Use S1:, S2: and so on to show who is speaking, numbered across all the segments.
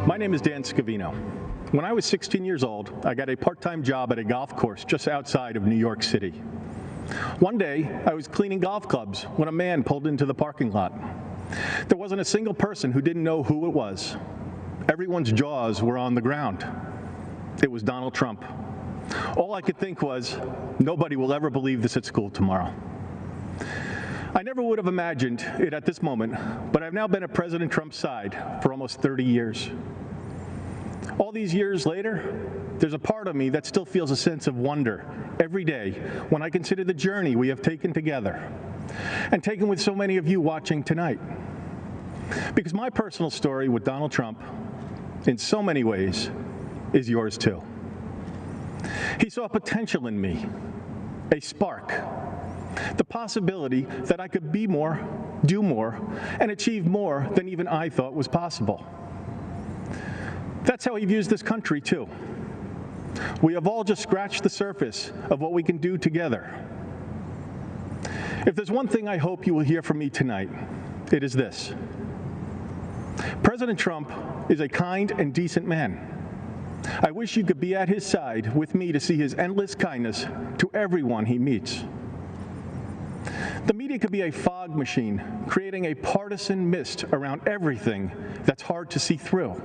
S1: My name is Dan Scavino. When I was 16 years old, I got a part-time job at a golf course just outside of New York City. One day, I was cleaning golf clubs when a man pulled into the parking lot. There wasn't a single person who didn't know who it was. Everyone's jaws were on the ground. It was Donald Trump. All I could think was, nobody will ever believe this at school tomorrow. I never would have imagined it at this moment, but I've now been at President Trump's side for almost 30 years. All these years later, there's a part of me that still feels a sense of wonder every day when I consider the journey we have taken together and taken with so many of you watching tonight. Because my personal story with Donald Trump, in so many ways, is yours too. He saw potential in me, a spark, the possibility that I could be more, do more, and achieve more than even I thought was possible. That's how he views this country, too. We have all just scratched the surface of what we can do together. If there's one thing I hope you will hear from me tonight, it is this. President Trump is a kind and decent man. I wish you could be at his side with me to see his endless kindness to everyone he meets. The media could be a fog machine, creating a partisan mist around everything that's hard to see through.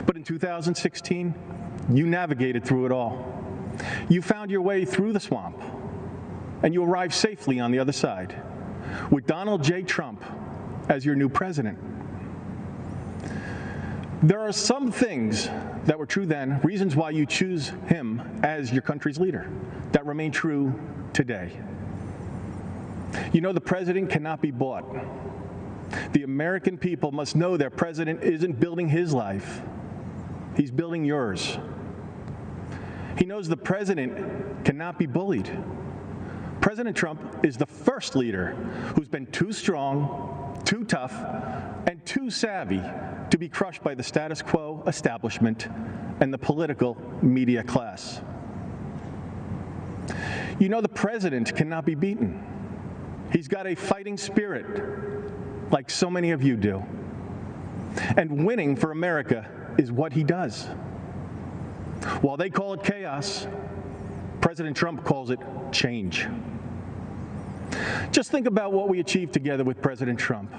S1: But in 2016, you navigated through it all. You found your way through the swamp, and you arrived safely on the other side, with Donald J. Trump as your new president. There are some things that were true then, reasons why you choose him as your country's leader, that remain true today. You know the president cannot be bought. The American people must know their president isn't building his life. He's building yours. He knows the president cannot be bullied. President Trump is the first leader who's been too strong, too tough, and too savvy to be crushed by the status quo establishment and the political media class. You know the president cannot be beaten. He's got a fighting spirit, like so many of you do. And winning for America is what he does. While they call it chaos, President Trump calls it change. Just think about what we achieved together with President Trump.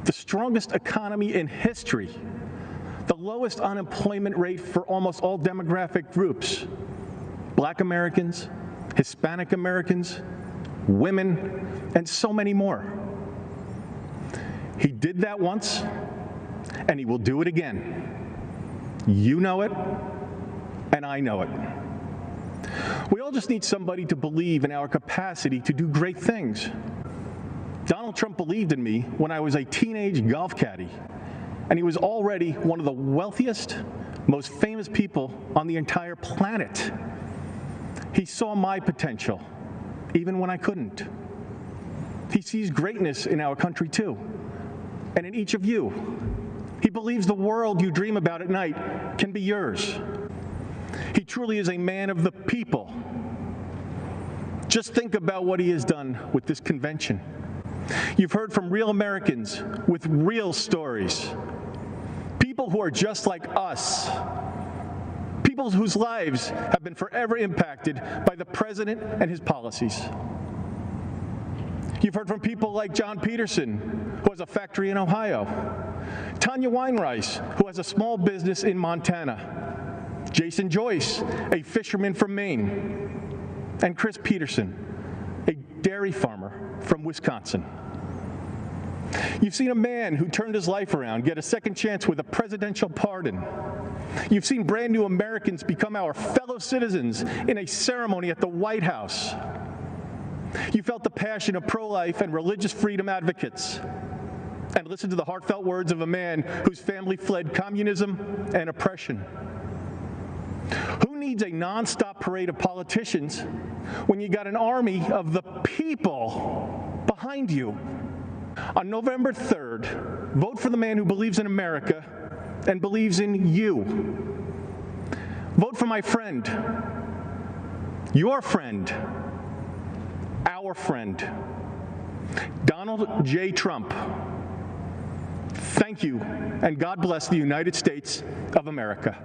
S1: The strongest economy in history, the lowest unemployment rate for almost all demographic groups, Black Americans, Hispanic Americans, women, and so many more. He did that once, and he will do it again. You know it, and I know it. We all just need somebody to believe in our capacity to do great things. Donald Trump believed in me when I was a teenage golf caddy, and he was already one of the wealthiest, most famous people on the entire planet. He saw my potential, even when I couldn't. He sees greatness in our country too, and in each of you. He believes the world you dream about at night can be yours. He truly is a man of the people. Just think about what he has done with this convention. You've heard from real Americans with real stories. People who are just like us. People whose lives have been forever impacted by the president and his policies. You've heard from people like John Peterson, who has a factory in Ohio, Tanya Weinreis, who has a small business in Montana, Jason Joyce, a fisherman from Maine, and Chris Peterson, a dairy farmer from Wisconsin. You've seen a man who turned his life around get a second chance with a presidential pardon. You've seen brand new Americans become our fellow citizens in a ceremony at the White House. You felt the passion of pro-life and religious freedom advocates, and listened to the heartfelt words of a man whose family fled communism and oppression. Who needs a nonstop parade of politicians when you got an army of the people behind you? On November 3rd, vote for the man who believes in America and believes in you. Vote for my friend, your friend, our friend, Donald J. Trump. Thank Thank you, and God bless the United States of America.